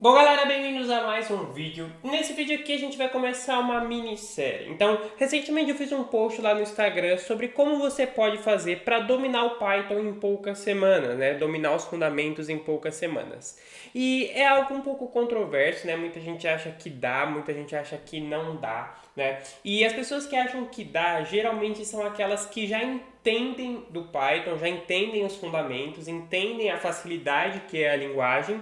Bom galera, bem-vindos a mais um vídeo. Nesse vídeo aqui a gente vai começar uma minissérie. Então, recentemente eu fiz um post lá no Instagram sobre como você pode fazer para dominar o Python em poucas semanas, né? Dominar os fundamentos em poucas semanas. E é algo um pouco controverso, né? Muita gente acha que dá, muita gente acha que não dá, né? E as pessoas que acham que dá, geralmente são aquelas que já entendem do Python, já entendem os fundamentos, entendem a facilidade que é a linguagem.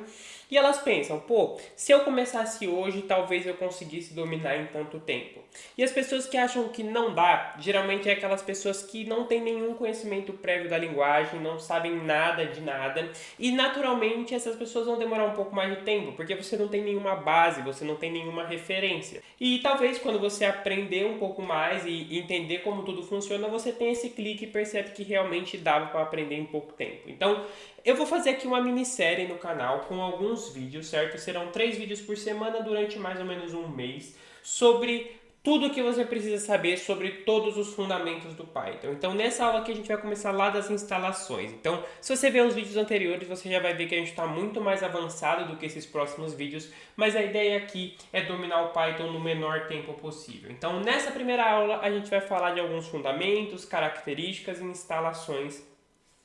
E elas pensam, pô, se eu começasse hoje, talvez eu conseguisse dominar em tanto tempo. E as pessoas que acham que não dá, geralmente é aquelas pessoas que não têm nenhum conhecimento prévio da linguagem, não sabem nada de nada. E naturalmente essas pessoas vão demorar um pouco mais de tempo, porque você não tem nenhuma base, você não tem nenhuma referência. E talvez quando você aprender um pouco mais e entender como tudo funciona, você tem esse clique e percebe que realmente dava para aprender em pouco tempo. Então, eu vou fazer aqui uma minissérie no canal com alguns vídeos, certo? Serão 3 vídeos por semana durante mais ou menos um mês sobre tudo o que você precisa saber sobre todos os fundamentos do Python. Então, nessa aula aqui a gente vai começar lá das instalações. Então, se você ver os vídeos anteriores, você já vai ver que a gente está muito mais avançado do que esses próximos vídeos, mas a ideia aqui é dominar o Python no menor tempo possível. Então, nessa primeira aula, a gente vai falar de alguns fundamentos, características e instalações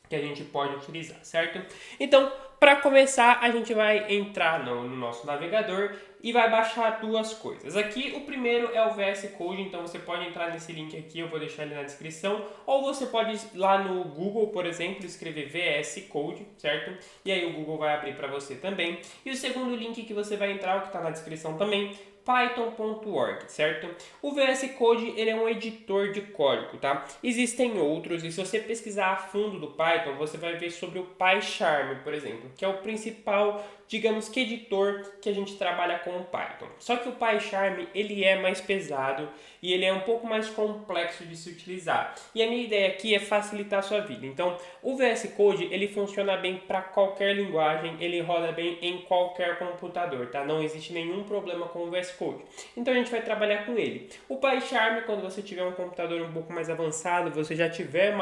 que a gente pode utilizar, certo? Então, para começar, a gente vai entrar no nosso navegador e vai baixar duas coisas. Aqui, o primeiro é o VS Code, então você pode entrar nesse link aqui, eu vou deixar ele na descrição, ou você pode ir lá no Google, por exemplo, escrever VS Code, certo? E aí o Google vai abrir para você também. E o segundo link que você vai entrar, o que está na descrição também, python.org, certo? O VS Code ele é um editor de código, tá? Existem outros, e se você pesquisar a fundo do Python, você vai ver sobre o PyCharm, por exemplo, que é o principal, digamos que editor que a gente trabalha com o Python. Só que o PyCharm ele é mais pesado e ele é um pouco mais complexo de se utilizar. E a minha ideia aqui é facilitar a sua vida. Então, o VS Code ele funciona bem para qualquer linguagem, ele roda bem em qualquer computador, tá? Não existe nenhum problema com o VS Code. Então a gente vai trabalhar com ele. O PyCharm, quando você tiver um computador um pouco mais avançado, você já tiver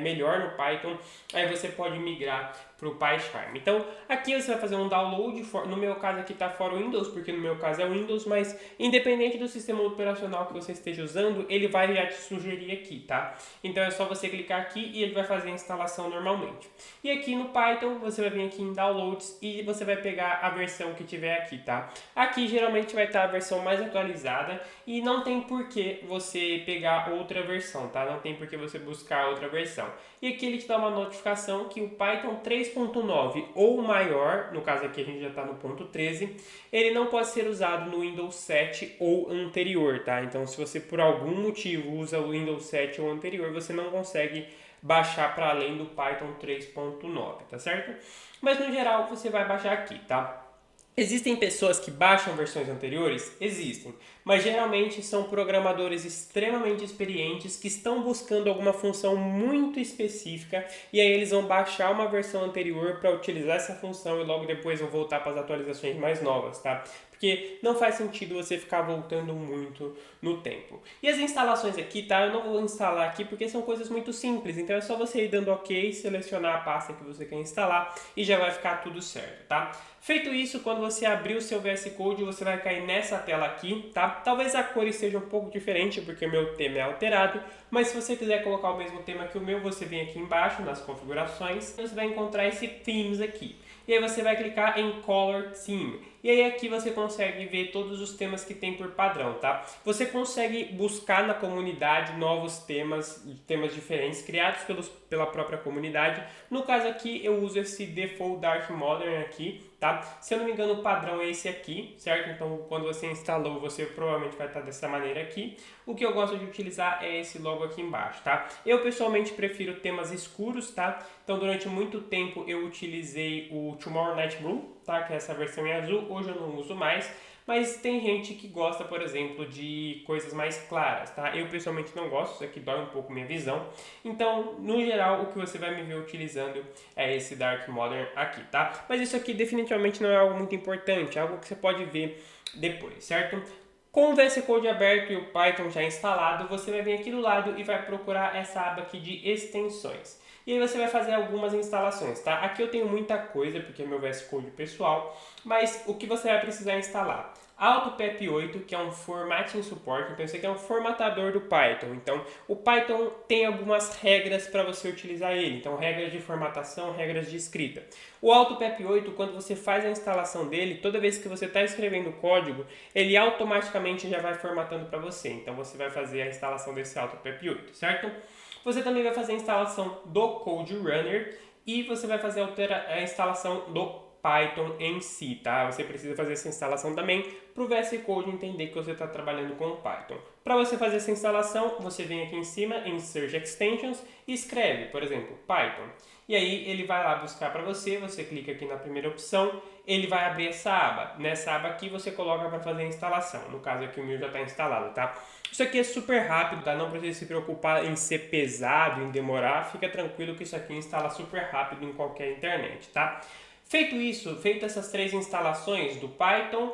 melhor no Python, aí você pode migrar para o PyCharm. Então aqui você vai fazer um download, no meu caso aqui está fora o Windows, porque no meu caso é o Windows, mas independente do sistema operacional que você esteja usando, ele vai já te sugerir aqui, tá? Então é só você clicar aqui e ele vai fazer a instalação normalmente. E aqui no Python, você vai vir aqui em Downloads e você vai pegar a versão que tiver aqui, tá? Aqui geralmente vai estar a versão mais atualizada e não tem por que você pegar outra versão, tá? Não tem por que você buscar outra versão. E aqui ele te dá uma notificação que o Python 3.9 ou maior, no caso aqui a gente já está no ponto 13, ele não pode ser usado no Windows 7 ou anterior, tá? Então se você por algum motivo usa o Windows 7 ou anterior, você não consegue baixar para além do Python 3.9, tá certo? Mas no geral você vai baixar aqui, tá? Existem pessoas que baixam versões anteriores? Existem, mas geralmente são programadores extremamente experientes que estão buscando alguma função muito específica e aí eles vão baixar uma versão anterior para utilizar essa função e logo depois vão voltar para as atualizações mais novas, tá? Porque não faz sentido você ficar voltando muito no tempo. E as instalações aqui, tá? Eu não vou instalar aqui porque são coisas muito simples, então é só você ir dando OK, selecionar a pasta que você quer instalar e já vai ficar tudo certo, tá? Feito isso, quando você abrir o seu VS Code, você vai cair nessa tela aqui, tá? Talvez a cor esteja um pouco diferente, porque o meu tema é alterado, mas se você quiser colocar o mesmo tema que o meu, você vem aqui embaixo nas configurações, você vai encontrar esse Themes aqui. E aí você vai clicar em Color Theme. E aí aqui você consegue ver todos os temas que tem por padrão, tá? Você consegue buscar na comunidade novos temas diferentes criados pela própria comunidade. No caso aqui eu uso esse Default Dark Modern aqui, tá? Se eu não me engano o padrão é esse aqui, certo? Então quando você instalou você provavelmente vai estar dessa maneira aqui. O que eu gosto de utilizar é esse logo aqui embaixo, tá? Eu pessoalmente prefiro temas escuros, tá? Então durante muito tempo eu utilizei o Tomorrow Night Blue, tá? Que é essa versão em azul, hoje eu não uso mais, mas tem gente que gosta, por exemplo, de coisas mais claras, tá? Eu pessoalmente não gosto, isso aqui dói um pouco minha visão, então, no geral, o que você vai me ver utilizando é esse Dark Modern aqui, tá? Mas isso aqui definitivamente não é algo muito importante, é algo que você pode ver depois, certo? Com o VS Code aberto e o Python já instalado, você vai vir aqui do lado e vai procurar essa aba aqui de extensões. E aí você vai fazer algumas instalações, tá? Aqui eu tenho muita coisa, porque é meu VS Code pessoal, mas o que você vai precisar instalar? AutoPep 8, que é um formatting support, então isso aqui é um formatador do Python. Então, o Python tem algumas regras para você utilizar ele. Então, regras de formatação, regras de escrita. O AutoPep 8, quando você faz a instalação dele, toda vez que você está escrevendo código, ele automaticamente já vai formatando para você. Então, você vai fazer a instalação desse AutoPep 8, certo? Você também vai fazer a instalação do Code Runner e você vai fazer a instalação do Python em si, tá? Você precisa fazer essa instalação também para o VS Code entender que você está trabalhando com Python. Para você fazer essa instalação, você vem aqui em cima em Search Extensions e escreve, por exemplo, Python. E aí ele vai lá buscar para você, você clica aqui na primeira opção, ele vai abrir essa aba. Nessa aba aqui você coloca para fazer a instalação. No caso aqui o meu já está instalado, tá? Isso aqui é super rápido, tá? Não precisa se preocupar em ser pesado, em demorar. Fica tranquilo que isso aqui instala super rápido em qualquer internet, tá? Feito isso, feito essas três instalações do Python,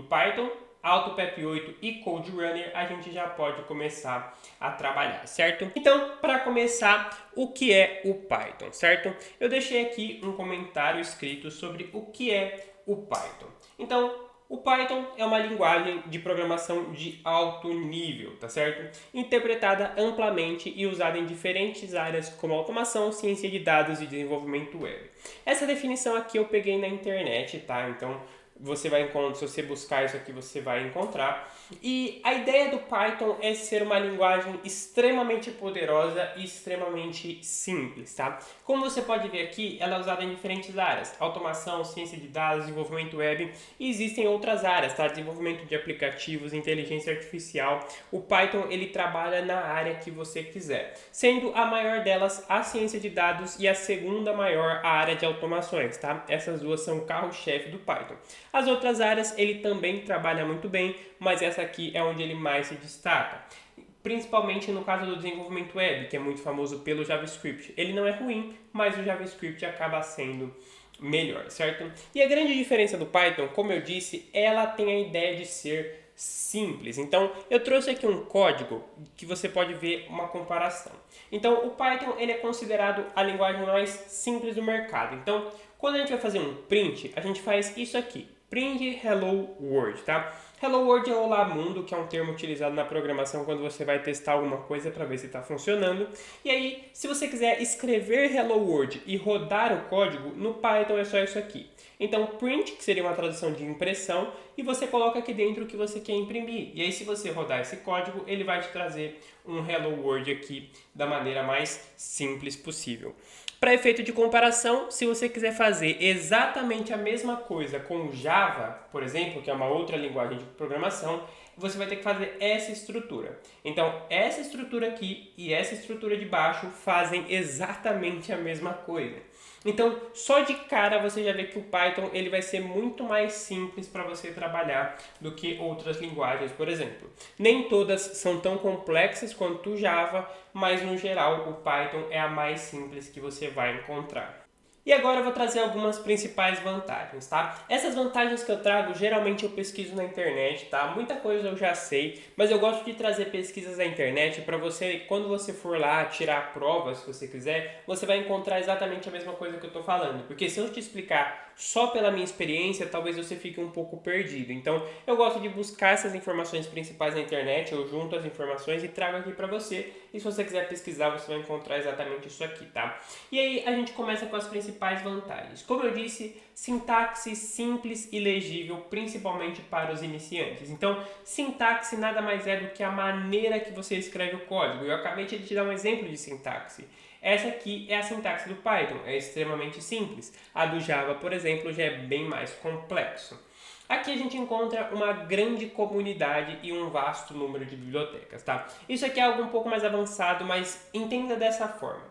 Python, AutoPep 8 e Code Runner, a gente já pode começar a trabalhar, certo? Então, para começar, o que é o Python, certo? Eu deixei aqui um comentário escrito sobre o que é o Python. Então, o Python é uma linguagem de programação de alto nível, tá certo? Interpretada amplamente e usada em diferentes áreas como automação, ciência de dados e desenvolvimento web. Essa definição aqui eu peguei na internet, tá? Então você vai encontrar, se você buscar isso aqui, você vai encontrar. E a ideia do Python é ser uma linguagem extremamente poderosa e extremamente simples, tá? Como você pode ver aqui, ela é usada em diferentes áreas: automação, ciência de dados, desenvolvimento web, e existem outras áreas, tá? Desenvolvimento de aplicativos, inteligência artificial. O Python, ele trabalha na área que você quiser, sendo a maior delas a ciência de dados e a segunda maior a área de automações, tá? Essas duas são o carro-chefe do Python. As outras áreas ele também trabalha muito bem, mas essa aqui é onde ele mais se destaca. Principalmente no caso do desenvolvimento web, que é muito famoso pelo JavaScript. Ele não é ruim, mas o JavaScript acaba sendo melhor, certo? E a grande diferença do Python, como eu disse, ela tem a ideia de ser simples. Então, eu trouxe aqui um código que você pode ver uma comparação. Então, o Python ele é considerado a linguagem mais simples do mercado. Então, quando a gente vai fazer um print, a gente faz isso aqui. Print Hello World, tá? Hello World é Olá Mundo, que é um termo utilizado na programação quando você vai testar alguma coisa para ver se está funcionando. E aí, se você quiser escrever Hello World e rodar o código, no Python é só isso aqui. Então, print, que seria uma tradução de impressão, e você coloca aqui dentro o que você quer imprimir. E aí, se você rodar esse código, ele vai te trazer um Hello World aqui da maneira mais simples possível. Para efeito de comparação, se você quiser fazer exatamente a mesma coisa com o Java, por exemplo, que é uma outra linguagem de programação, você vai ter que fazer essa estrutura. Então, essa estrutura aqui e essa estrutura de baixo fazem exatamente a mesma coisa. Então, só de cara você já vê que o Python ele vai ser muito mais simples para você trabalhar do que outras linguagens, por exemplo. Nem todas são tão complexas quanto o Java, mas no geral o Python é a mais simples que você vai encontrar. E agora eu vou trazer algumas principais vantagens, tá? Essas vantagens que eu trago, geralmente eu pesquiso na internet, tá? Muita coisa eu já sei, mas eu gosto de trazer pesquisas na internet para você, quando você for lá tirar provas, se você quiser, você vai encontrar exatamente a mesma coisa que eu tô falando. Porque se eu te explicar só pela minha experiência, talvez você fique um pouco perdido. Então, eu gosto de buscar essas informações principais na internet, eu junto as informações e trago aqui para você. E se você quiser pesquisar, você vai encontrar exatamente isso aqui, tá? E aí, a gente começa com as principais vantagens. Como eu disse, sintaxe simples e legível, principalmente para os iniciantes. Então, sintaxe nada mais é do que a maneira que você escreve o código. Eu acabei de te dar um exemplo de sintaxe. Essa aqui é a sintaxe do Python, é extremamente simples. A do Java, por exemplo, já é bem mais complexo. Aqui a gente encontra uma grande comunidade e um vasto número de bibliotecas, tá? Isso aqui é algo um pouco mais avançado, mas entenda dessa forma.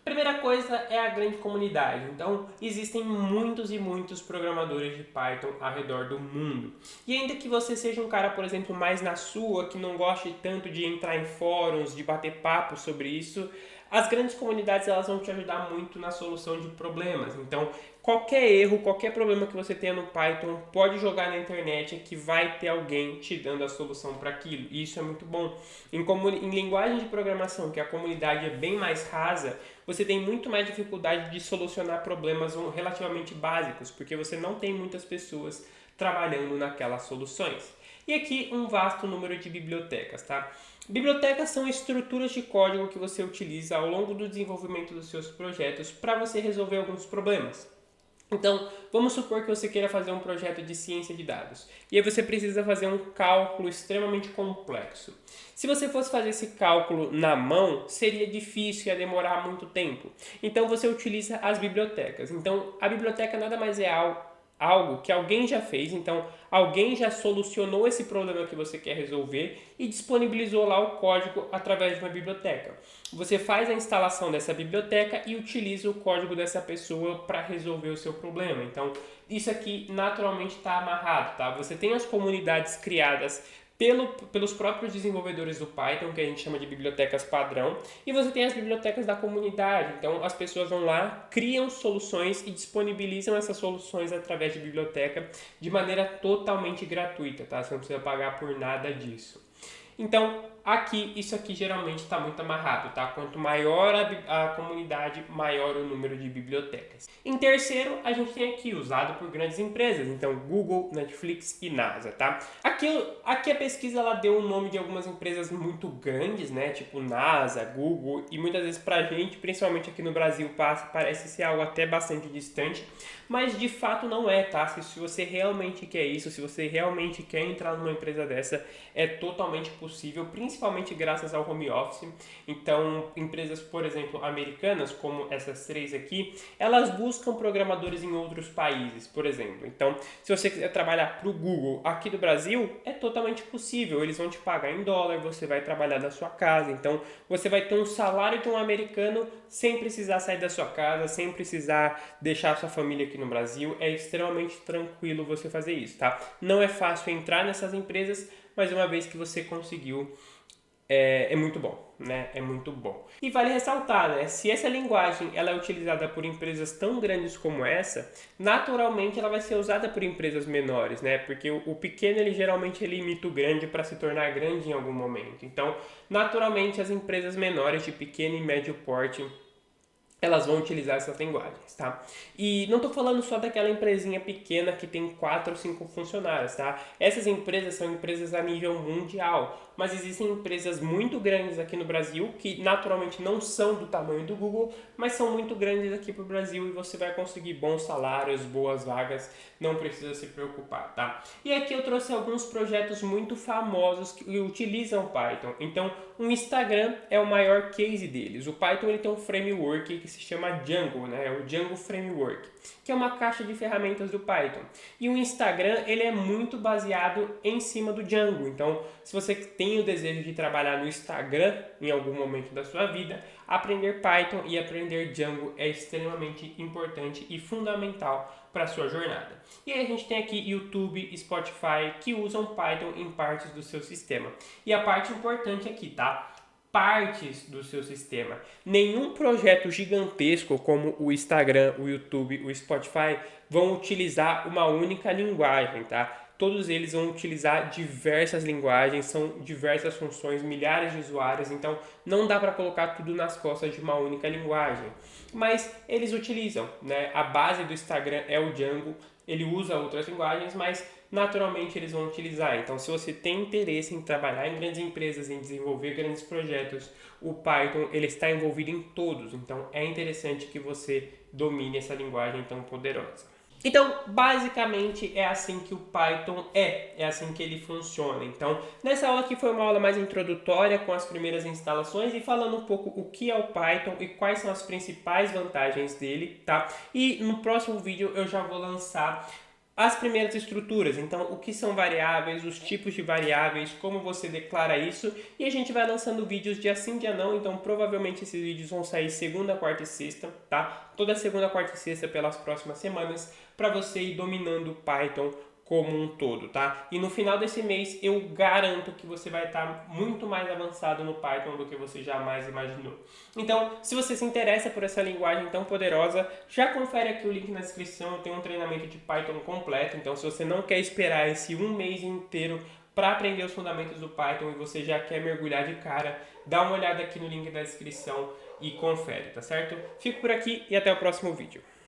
Primeira coisa é a grande comunidade. Então, existem muitos e muitos programadores de Python ao redor do mundo. E ainda que você seja um cara, por exemplo, mais na sua, que não goste tanto de entrar em fóruns, de bater papo sobre isso, as grandes comunidades elas vão te ajudar muito na solução de problemas. Então, qualquer erro, qualquer problema que você tenha no Python, pode jogar na internet que vai ter alguém te dando a solução para aquilo. E isso é muito bom. Em linguagem de programação, que a comunidade é bem mais rasa, você tem muito mais dificuldade de solucionar problemas relativamente básicos, porque você não tem muitas pessoas trabalhando naquelas soluções. E aqui um vasto número de bibliotecas, tá? Bibliotecas são estruturas de código que você utiliza ao longo do desenvolvimento dos seus projetos para você resolver alguns problemas. Então, vamos supor que você queira fazer um projeto de ciência de dados. E aí você precisa fazer um cálculo extremamente complexo. Se você fosse fazer esse cálculo na mão, seria difícil e ia demorar muito tempo. Então, você utiliza as bibliotecas. Então, a biblioteca nada mais é algo que alguém já fez, então alguém já solucionou esse problema que você quer resolver e disponibilizou lá o código através de uma biblioteca. Você faz a instalação dessa biblioteca e utiliza o código dessa pessoa para resolver o seu problema. Então, isso aqui naturalmente está amarrado, tá? Você tem as comunidades criadas pelos próprios desenvolvedores do Python, que a gente chama de bibliotecas padrão, e você tem as bibliotecas da comunidade. Então, as pessoas vão lá, criam soluções e disponibilizam essas soluções através de biblioteca de maneira totalmente gratuita, tá? Você não precisa pagar por nada disso. Então, isso aqui geralmente está muito amarrado, tá? Quanto maior a comunidade, maior o número de bibliotecas. Em terceiro, a gente tem aqui, usado por grandes empresas, então Google, Netflix e NASA, tá? Aqui a pesquisa ela deu o nome de algumas empresas muito grandes, né? Tipo NASA, Google, e muitas vezes pra gente, principalmente aqui no Brasil, parece ser algo até bastante distante, mas de fato não é, tá? Se você realmente quer isso, se você realmente quer entrar numa empresa dessa, é totalmente possível, principalmente graças ao home office. Então, empresas, por exemplo, americanas, como essas três aqui, elas buscam programadores em outros países, por exemplo. Então, se você quiser trabalhar para o Google aqui do Brasil, é totalmente possível. Eles vão te pagar em dólar, você vai trabalhar da sua casa. Então, você vai ter um salário de um americano sem precisar sair da sua casa, sem precisar deixar a sua família aqui no Brasil. É extremamente tranquilo você fazer isso, tá? Não é fácil entrar nessas empresas, mas uma vez que você conseguiu, é muito bom, né? É muito bom. E vale ressaltar, né? Se essa linguagem ela é utilizada por empresas tão grandes como essa, naturalmente ela vai ser usada por empresas menores, né? Porque o pequeno ele geralmente ele imita o grande para se tornar grande em algum momento. Então, naturalmente as empresas menores de pequeno e médio porte elas vão utilizar essas linguagens, tá? E não estou falando só daquela empresinha pequena que tem 4 ou 5 funcionários, tá? Essas empresas são empresas a nível mundial, mas existem empresas muito grandes aqui no Brasil que naturalmente não são do tamanho do Google, mas são muito grandes aqui para o Brasil e você vai conseguir bons salários, boas vagas, não precisa se preocupar, tá? E aqui eu trouxe alguns projetos muito famosos que utilizam Python. Então, o Instagram é o maior case deles. O Python ele tem um framework que se chama Django, né? O Django Framework, que é uma caixa de ferramentas do Python. E o Instagram ele é muito baseado em cima do Django. Então, se você tem o desejo de trabalhar no Instagram em algum momento da sua vida, aprender Python e aprender Django é extremamente importante e fundamental para a sua jornada. E aí a gente tem aqui YouTube e Spotify que usam Python em partes do seu sistema. E a parte importante aqui, tá? Partes do seu sistema. Nenhum projeto gigantesco como o Instagram, o YouTube, o Spotify vão utilizar uma única linguagem, tá? Todos eles vão utilizar diversas linguagens, são diversas funções, milhares de usuários, então não dá para colocar tudo nas costas de uma única linguagem. Mas eles utilizam, né? A base do Instagram é o Django, ele usa outras linguagens, mas naturalmente eles vão utilizar. Então, se você tem interesse em trabalhar em grandes empresas, em desenvolver grandes projetos, o Python ele está envolvido em todos. Então, é interessante que você domine essa linguagem tão poderosa. Então, basicamente, é assim que o Python é assim que ele funciona. Então, nessa aula aqui foi uma aula mais introdutória com as primeiras instalações e falando um pouco o que é o Python e quais são as principais vantagens dele, tá? E no próximo vídeo eu já vou lançar as primeiras estruturas, então o que são variáveis, os tipos de variáveis, como você declara isso, e a gente vai lançando vídeos dia sim, dia não, então provavelmente esses vídeos vão sair segunda, quarta e sexta, tá? Toda segunda, quarta e sexta pelas próximas semanas, para você ir dominando o Python como um todo, tá? E no final desse mês eu garanto que você vai estar muito mais avançado no Python do que você jamais imaginou. Então, se você se interessa por essa linguagem tão poderosa, já confere aqui o link na descrição, eu tenho um treinamento de Python completo, então se você não quer esperar esse um mês inteiro para aprender os fundamentos do Python e você já quer mergulhar de cara, dá uma olhada aqui no link da descrição e confere, tá certo? Fico por aqui e até o próximo vídeo.